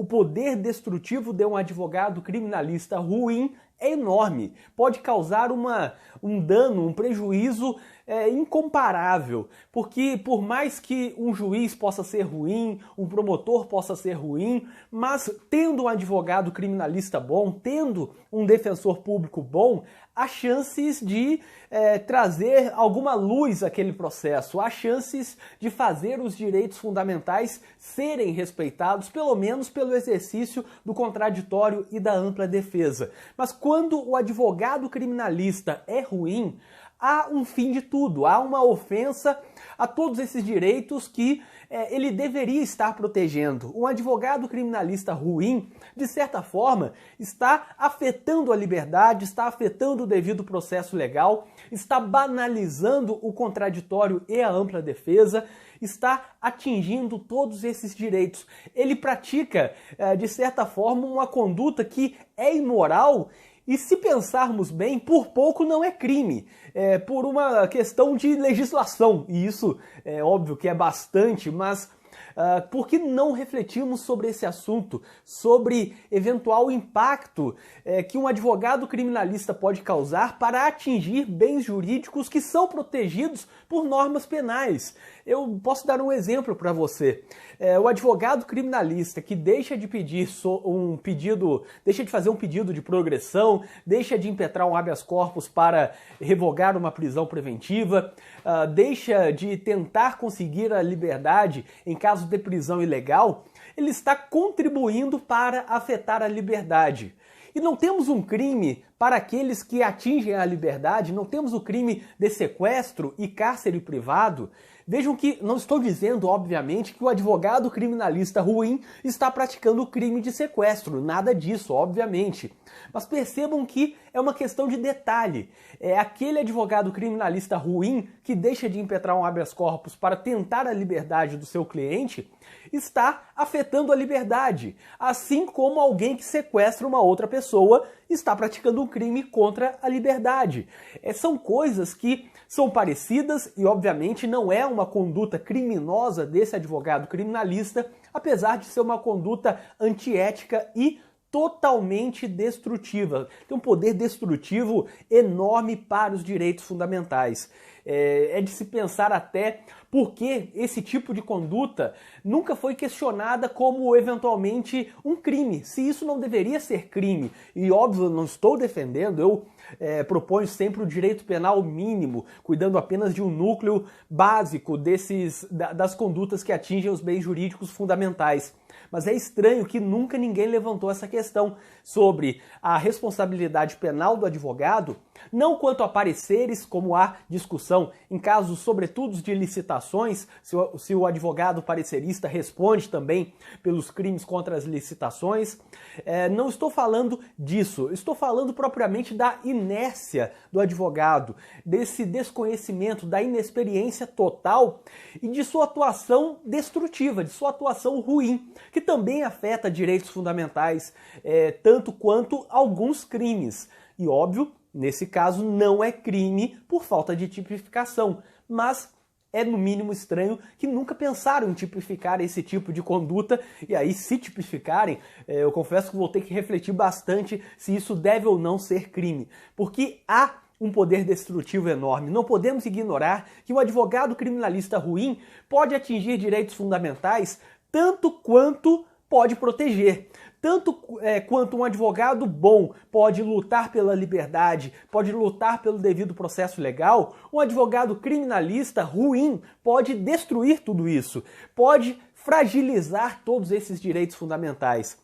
poder destrutivo de um advogado criminalista ruim é enorme, pode causar um dano, um prejuízo incomparável, porque por mais que um juiz possa ser ruim, um promotor possa ser ruim, mas tendo um advogado criminalista bom, tendo um defensor público bom, há chances de trazer alguma luz àquele processo, há chances de fazer os direitos fundamentais serem respeitados, pelo menos pelo exercício do contraditório e da ampla defesa. Mas quando o advogado criminalista é ruim, há um fim de tudo, há uma ofensa a todos esses direitos que ele deveria estar protegendo. Um advogado criminalista ruim, de certa forma, está afetando a liberdade, está afetando o devido processo legal, está banalizando o contraditório e a ampla defesa, está atingindo todos esses direitos. Ele pratica, de certa forma, uma conduta que é imoral. E se pensarmos bem, por pouco não é crime, por uma questão de legislação, e isso é óbvio que é bastante, mas por que não refletirmos sobre esse assunto, sobre eventual impacto que um advogado criminalista pode causar para atingir bens jurídicos que são protegidos por normas penais? Eu posso dar um exemplo para você. O advogado criminalista que deixa de fazer um pedido de progressão, deixa de impetrar um habeas corpus para revogar uma prisão preventiva, deixa de tentar conseguir a liberdade em caso de prisão ilegal, ele está contribuindo para afetar a liberdade. E não temos um crime para aqueles que atingem a liberdade, não temos o crime de sequestro e cárcere privado. Vejam que não estou dizendo, obviamente, que o advogado criminalista ruim está praticando o crime de sequestro, nada disso, obviamente. Mas percebam que é uma questão de detalhe. É aquele advogado criminalista ruim que deixa de impetrar um habeas corpus para tentar a liberdade do seu cliente está afetando a liberdade, assim como alguém que sequestra uma outra pessoa está praticando um crime contra a liberdade. São coisas que são parecidas e, obviamente, não é uma conduta criminosa desse advogado criminalista, apesar de ser uma conduta antiética e totalmente destrutiva. Tem um poder destrutivo enorme para os direitos fundamentais. É de se pensar até por que esse tipo de conduta nunca foi questionada como eventualmente um crime, se isso não deveria ser crime. E óbvio, eu não estou defendendo, eu proponho sempre o direito penal mínimo, cuidando apenas de um núcleo básico das condutas que atingem os bens jurídicos fundamentais. Mas é estranho que nunca ninguém levantou essa questão sobre a responsabilidade penal do advogado, não quanto a pareceres, como há discussão em casos, sobretudo, de licitações, se o advogado parecerista responde também pelos crimes contra as licitações. Não estou falando disso, estou falando propriamente da inércia do advogado, desse desconhecimento, da inexperiência total e de sua atuação destrutiva, de sua atuação ruim, que também afeta direitos fundamentais, tanto quanto alguns crimes. E óbvio, nesse caso não é crime por falta de tipificação, mas é no mínimo estranho que nunca pensaram em tipificar esse tipo de conduta, e aí se tipificarem, eu confesso que vou ter que refletir bastante se isso deve ou não ser crime, porque há um poder destrutivo enorme. Não podemos ignorar que um advogado criminalista ruim pode atingir direitos fundamentais tanto quanto pode proteger. Tanto quanto um advogado bom pode lutar pela liberdade, pode lutar pelo devido processo legal, um advogado criminalista ruim pode destruir tudo isso, pode fragilizar todos esses direitos fundamentais.